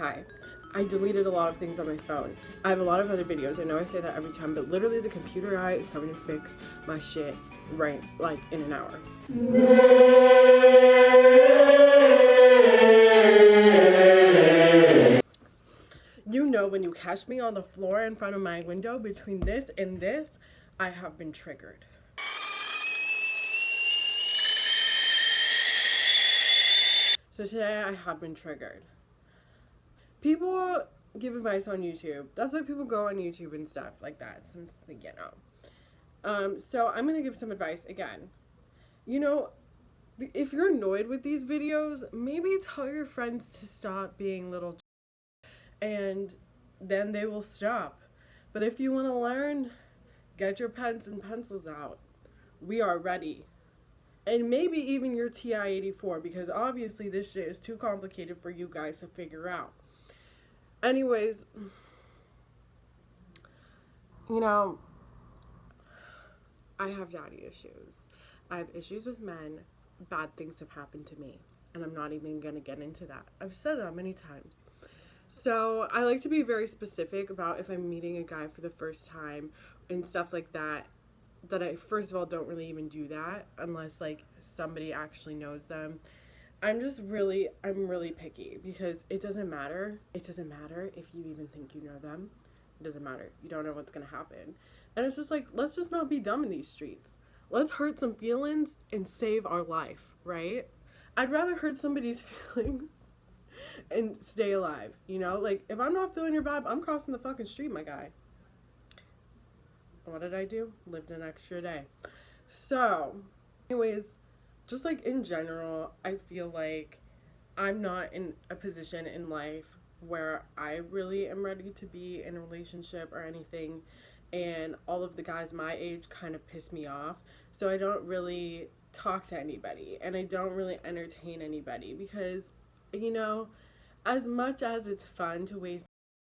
Hi, I deleted a lot of things on my phone. I have a lot of other videos. I know I say that every time, but literally the computer guy is coming to fix my shit right like in an hour. You know, when you catch me on the floor in front of my window between this and this, I have been triggered. So today I have been triggered. People give advice on YouTube. That's why people go on YouTube and stuff like that. So I'm gonna give some advice again. You know, if you're annoyed with these videos, maybe tell your friends to stop being little and then they will stop. But if you want to learn, get your pens and pencils out. We are ready. And maybe even your TI-84, because obviously this shit is too complicated for you guys to figure out. Anyways, you know, I have daddy issues. I have issues with men. Bad things have happened to me. And I'm not even going to get into that. I've said that many times. So I like to be very specific about if I'm meeting a guy for the first time and stuff like that. That I, first of all, don't really even do that unless like somebody actually knows them. I'm really picky because it doesn't matter. It doesn't matter if you even think you know them. It doesn't matter. You don't know what's going to happen. And it's just like, let's just not be dumb in these streets. Let's hurt some feelings and save our life, right? I'd rather hurt somebody's feelings and stay alive, you know? Like, if I'm not feeling your vibe, I'm crossing the fucking street, my guy. What did I do? Lived an extra day. So, anyways, just like in general, I feel like I'm not in a position in life where I really am ready to be in a relationship or anything, and all of the guys my age kind of piss me off, so I don't really talk to anybody and I don't really entertain anybody because, you know, as much as it's fun to waste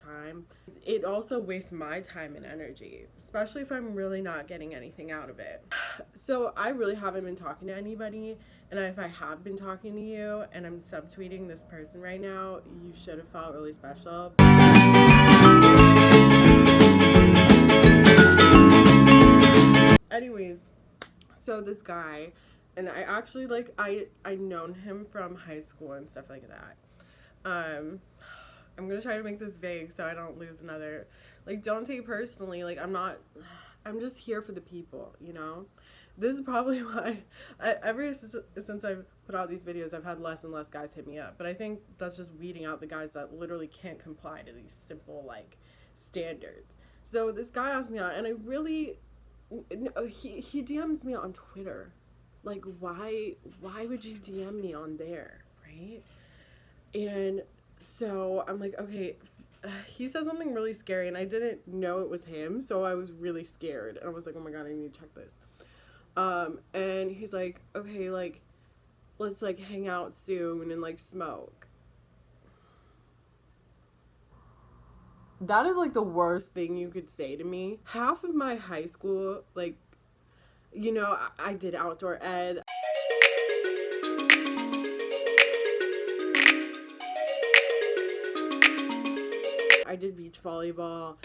time, it also wastes my time and energy, especially if I'm really not getting anything out of it. So I really haven't been talking to anybody, and if I have been talking to you and I'm subtweeting this person right now, you should have felt really special. Anyways, so this guy, and I actually like I known him from high school and stuff like that. I'm gonna try to make this vague so I don't lose another, like, don't take personally, like, I'm just here for the people, you know? This is probably why ever since I've put out these videos, I've had less and less guys hit me up, but I think that's just weeding out the guys that literally can't comply to these simple, like, standards. So this guy asked me out, and I really, he DMs me on Twitter. Like, why would you DM me on there, right? And so I'm like, okay, he said something really scary, and I didn't know it was him, so I was really scared, and I was like, oh my god, I need to check this. And he's like, okay, like, let's like hang out soon and like smoke. That is like the worst thing you could say to me. Half of my high school, like, you know, I did outdoor ed. I did beach volleyball.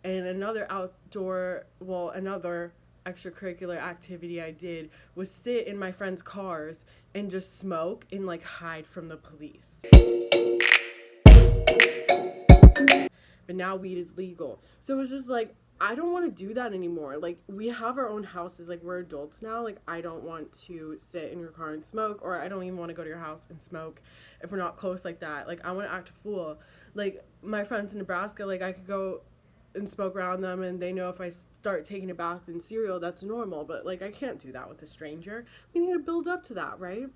And another another extracurricular activity I did was sit in my friends' cars and just smoke and like hide from the police. But now weed is legal. So it's just like, I don't want to do that anymore. Like, we have our own houses. Like, we're adults now. Like, I don't want to sit in your car and smoke, or I don't even want to go to your house and smoke if we're not close like that. Like, I want to act a fool. Like, my friends in Nebraska, like, I could go and smoke around them, and they know if I start taking a bath in cereal, that's normal. But, like, I can't do that with a stranger. We need to build up to that, right?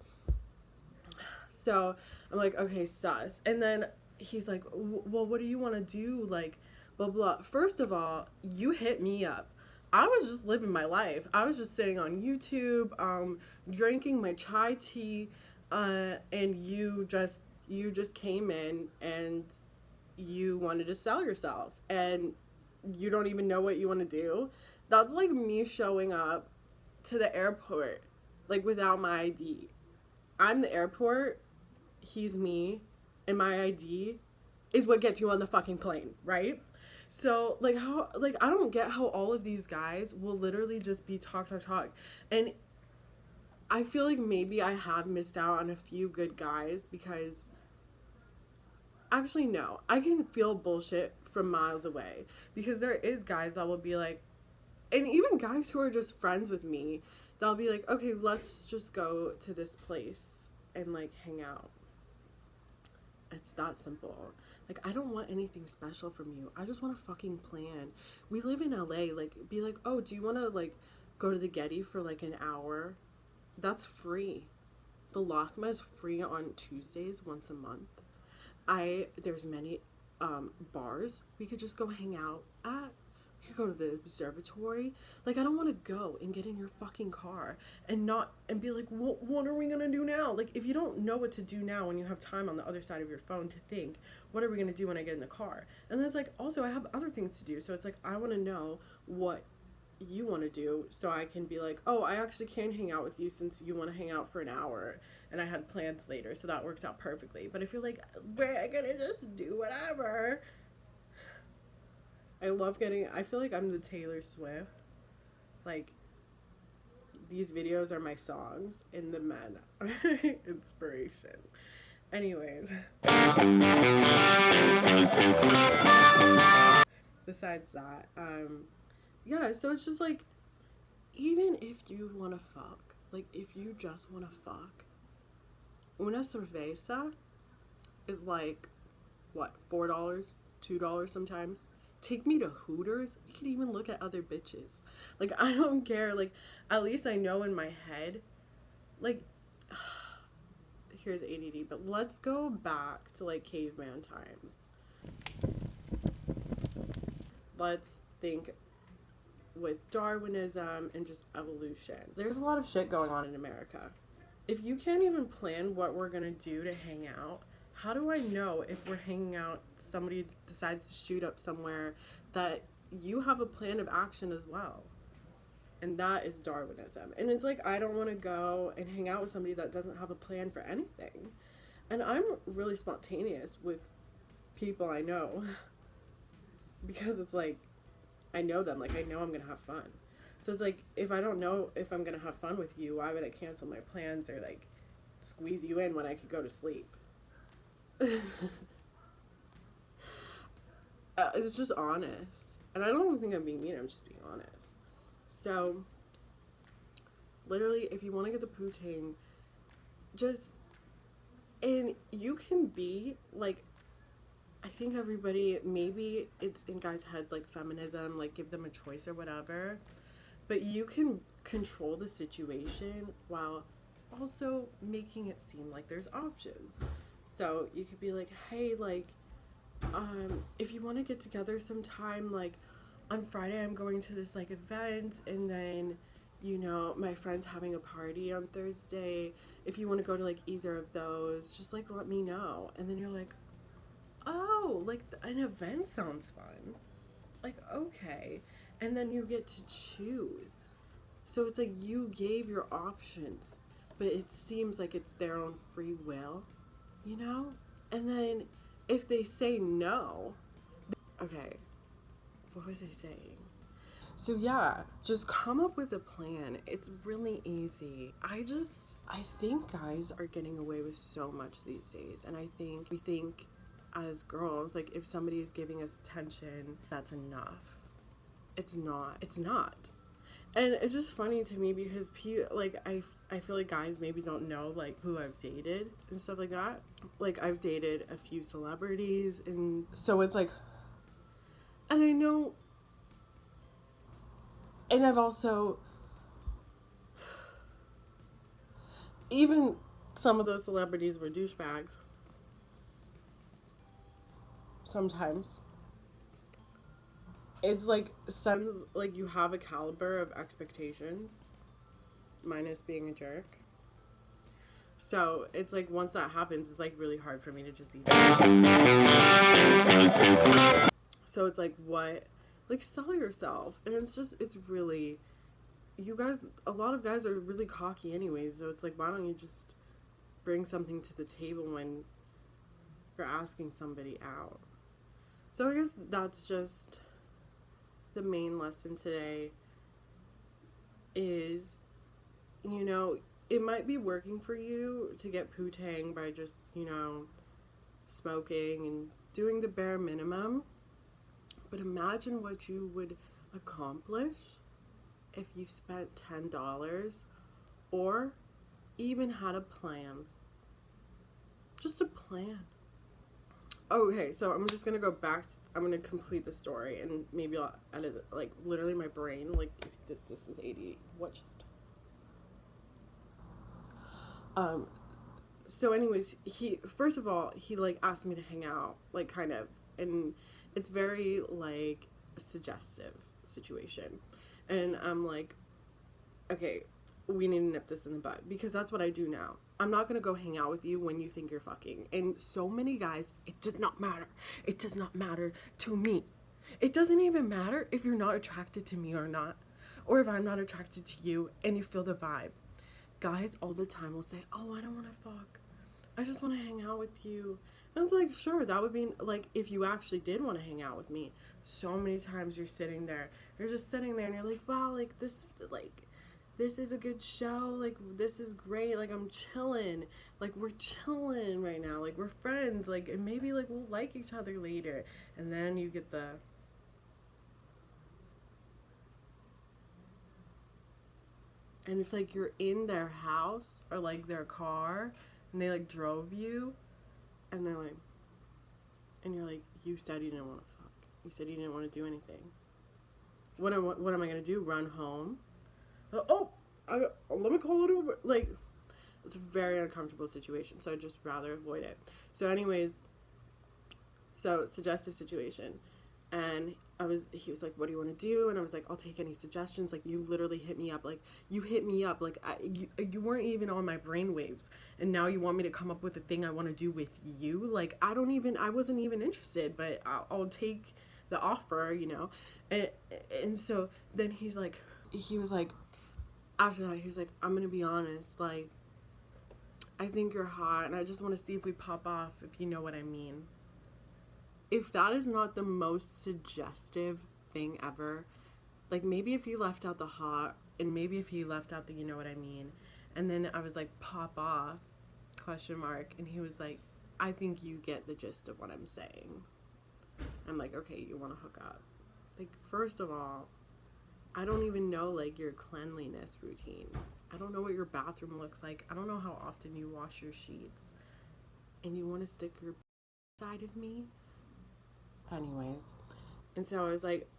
So I'm like, okay, sus. And then he's like, well, what do you want to do? Like, blah, blah. First of all, you hit me up. I was just living my life. I was just sitting on YouTube, drinking my chai tea, and you just came in and you wanted to sell yourself, and you don't even know what you want to do. That's like me showing up to the airport, like, without my ID. I'm the airport, he's me, and my ID is what gets you on the fucking plane, right? So like how, like I don't get how all of these guys will literally just be talk talk talk. And I feel like maybe I have missed out on a few good guys because actually no, I can feel bullshit from miles away, because there is guys that will be like, and even guys who are just friends with me, they'll be like, okay, let's just go to this place and like hang out. It's that simple. Like, I don't want anything special from you. I just want a fucking plan. We live in LA. Like, be like, oh, do you want to like go to the Getty for like an hour? That's free. The LACMA is free on Tuesdays once a month. There's many bars we could just go hang out at. We could go to the observatory. Like, I don't want to go and get in your fucking car and be like, what are we gonna do now? Like, if you don't know what to do now when you have time on the other side of your phone to think, what are we gonna do when I get in the car? And then it's like, also I have other things to do, so it's like I want to know what you want to do so I can be like, oh, I actually can hang out with you since you want to hang out for an hour and I had plans later, so that works out perfectly. But if you're like, we're gonna just do whatever, I feel like I'm the Taylor Swift. Like, these videos are my songs and the men are inspiration. Anyways. Besides that, yeah, so it's just like, even if you want to fuck, like, if you just want to fuck, una cerveza is like, what, $4, $2 sometimes? Take me to Hooters. We can even look at other bitches. Like, I don't care. Like, at least I know in my head. Like, here's ADD, but let's go back to like caveman times. Let's think with Darwinism and just evolution. There's a lot of shit going on in America. If you can't even plan what we're gonna do to hang out, how do I know if we're hanging out, somebody decides to shoot up somewhere, that you have a plan of action as well? And that is Darwinism. And it's like, I don't want to go and hang out with somebody that doesn't have a plan for anything. And I'm really spontaneous with people I know because it's like, I know them, like I know I'm gonna have fun. So it's like, if I don't know if I'm gonna have fun with you, why would I cancel my plans or like squeeze you in when I could go to sleep? It's just honest. And I don't even think I'm being mean, I'm just being honest. So, literally, if you want to get the poutine, just, and you can be, like, I think everybody, maybe it's in guys' head, like, feminism, like, give them a choice or whatever, but you can control the situation while also making it seem like there's options. So, you could be like, hey, like, if you want to get together sometime, like, on Friday I'm going to this like event, and then, you know, my friend's having a party on Thursday. If you want to go to like either of those, just like let me know. And then you're like, oh, like an event sounds fun. Like, okay. And then you get to choose. So it's like you gave your options, but it seems like it's their own free will, you know? And then if they say no, okay, what was I saying? So yeah, just come up with a plan. It's really easy. I think guys are getting away with so much these days. And I think we think as girls, like if somebody is giving us attention, that's enough. It's not. It's not. And it's just funny to me because like I feel like guys maybe don't know like who I've dated and stuff like that. Like I've dated a few celebrities, and so it's like, and I know, and I've also, even some of those celebrities were douchebags. Sometimes. It's like, sends, like you have a caliber of expectations, minus being a jerk. So it's like once that happens, it's like really hard for me to just eat. So it's like, what? Like, sell yourself. And it's just, it's really, you guys, a lot of guys are really cocky anyways. So it's like, why don't you just bring something to the table when for asking somebody out. So I guess that's just the main lesson today is, you know, it might be working for you to get poo-tang by just, you know, smoking and doing the bare minimum. But imagine what you would accomplish if you spent $10 or even had a plan. Just a plan. Okay, so I'm just gonna go back. I'm gonna complete the story, and maybe I'll edit it. Like, literally, my brain, like, if this is 80. What just? So, anyways, first of all, he like asked me to hang out, like, kind of, and it's very like suggestive situation, and I'm like, okay, we need to nip this in the bud, because that's what I do now. I'm not gonna go hang out with you when you think you're fucking. And so many guys, it does not matter. It does not matter to me. It doesn't even matter if you're not attracted to me or not, or if I'm not attracted to you and you feel the vibe. Guys all the time will say, oh, I don't want to fuck. I just want to hang out with you. And it's like, sure, that would be like if you actually did want to hang out with me. So many times you're sitting there, you're just sitting there and you're like, wow, like this is a good show, like this is great, like I'm chilling, like we're chilling right now, like we're friends, like, and maybe like we'll like each other later. And then you get the and it's like you're in their house or like their car and they like drove you and they're like, and you're like, you said you didn't want to fuck, you said you didn't want to do anything. What am I gonna do, run home? Let me call it over. Like, it's a very uncomfortable situation, so I'd just rather avoid it. So anyways, so suggestive situation, and he was like, what do you want to do? And I was like, I'll take any suggestions. Like, you literally hit me up. Like, you hit me up. Like, you weren't even on my brainwaves, and now you want me to come up with a thing I want to do with you? Like, I wasn't even interested, but I'll take the offer, you know? And so then he was like, after that, he's like, I'm gonna be honest, like, I think you're hot, and I just want to see if we pop off, if you know what I mean. If that is not the most suggestive thing ever, like, maybe if he left out the hot, and maybe if he left out the you know what I mean, and then I was like, pop off, question mark, and he was like, I think you get the gist of what I'm saying. I'm like, okay, you want to hook up. Like, first of all, I don't even know, like, your cleanliness routine. I don't know what your bathroom looks like. I don't know how often you wash your sheets. And you want to stick your side of me? Anyways. And so I was like,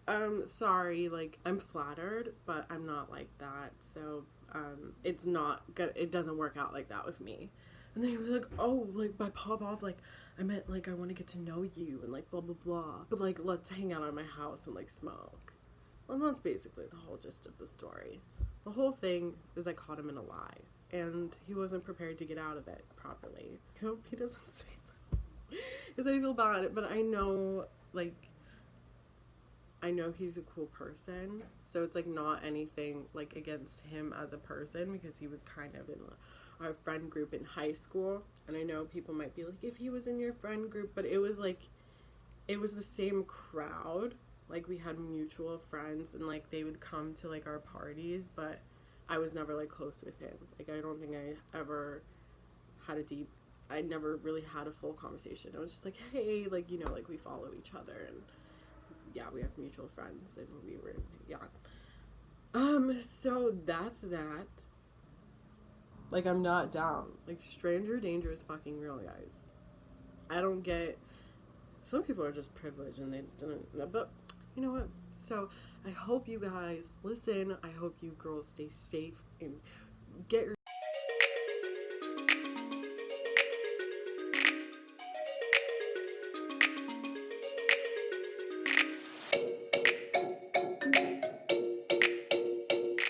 sorry, like, I'm flattered, but I'm not like that. So, it's not good. It doesn't work out like that with me. And then he was like, oh, like, by pop off, like, I meant, like, I want to get to know you and, like, blah, blah, blah. But, like, let's hang out at my house and, like, smoke. Well, that's basically the whole gist of the story. The whole thing is I caught him in a lie, and he wasn't prepared to get out of it properly. I hope he doesn't say that, because I feel bad, but I know, like, I know he's a cool person, so it's, like, not anything, like, against him as a person, because he was kind of in our friend group in high school, and I know people might be like, if he was in your friend group, but it was, like, it was the same crowd. Like, we had mutual friends, and, like, they would come to, like, our parties, but I was never, like, close with him. Like, I don't think I ever had I never really had a full conversation. I was just like, hey, like, you know, like, we follow each other, and, yeah, we have mutual friends, and we were, yeah. So that's that. Like, I'm not down. Like, stranger danger is fucking real, guys. I don't get, some people are just privileged, and they didn't, but you know what? So I hope you guys listen. I hope you girls stay safe and get your